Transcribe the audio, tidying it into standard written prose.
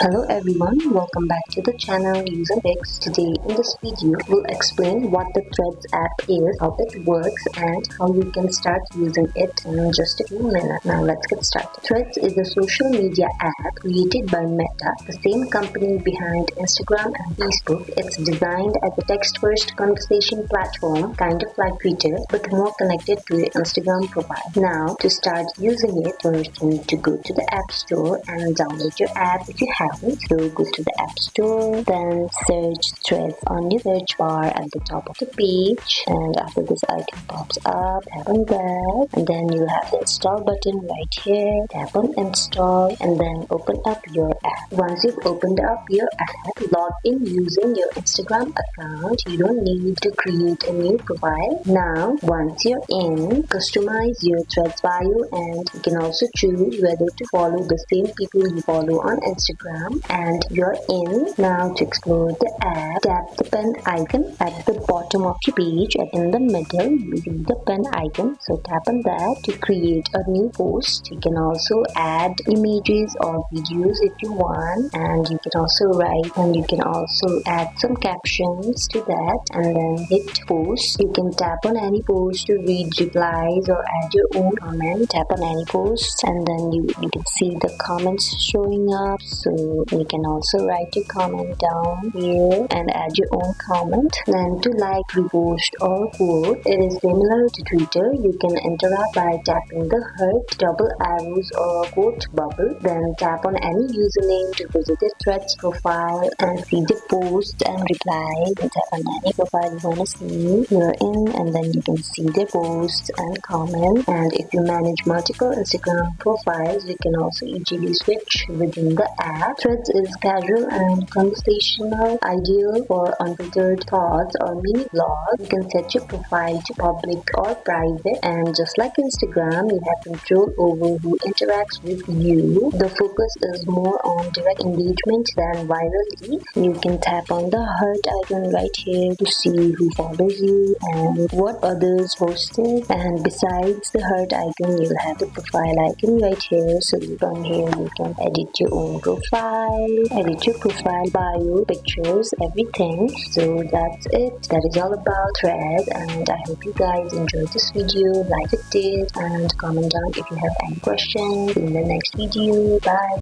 Hello everyone, welcome back to the channel useNfix. Today in this video, we'll explain what the Threads app is, how it works, and how you can start using it in just a few minutes. Now let's get started. Threads is a social media app created by Meta, the same company behind Instagram and Facebook. It's designed as a text-first conversation platform, kind of like Twitter, but more connected to your Instagram profile. Now, to start using it, first you need to go to the App Store and download your app if you have. So go to the App Store, then search Threads on your search bar at the top of the page, and after this icon pops up, tap on that, and then you have the install button right here. Tap on install and then open up your app. Once you've opened up your app, log in using your Instagram account. You don't need to create a new profile. Now once you're in, customize your Threads bio, and you can also choose whether to follow the same people you follow on Instagram. And you're in. Now to explore the app, tap the pen icon at the bottom of your page, and in the middle you see the pen icon, so tap on that to create a new post. You can also add images or videos if you want, and you can also write, and you can also add some captions to that, and then hit post. You can tap on any post to read replies or add your own comment. Tap on any post and then you can see the comments showing up, so you can also write your comment down here and add your own comment. Then to like, repost or quote, it is similar to Twitter. You can interact by tapping the heart, double arrows or quote bubble. Then tap on any username to visit the Threads profile and see the posts and replies. And tap on any profile you want to see. You're in, and then you can see the posts and comments. And if you manage multiple Instagram profiles, you can also easily switch within the app. Threads is casual and conversational, ideal for unfiltered thoughts or mini vlogs. You can set your profile to public or private, and just like Instagram, you have control over who interacts with you. The focus is more on direct engagement than virality. You can tap on the heart icon right here to see who follows you and what others posted. And besides the heart icon, you'll have the profile icon right here. So from here you can edit your own profile, edit your profile, bio, pictures, everything. So that's it. That is all about Threads, and I hope you guys enjoyed this video. Like it did, and comment down if you have any questions. In the next video, bye.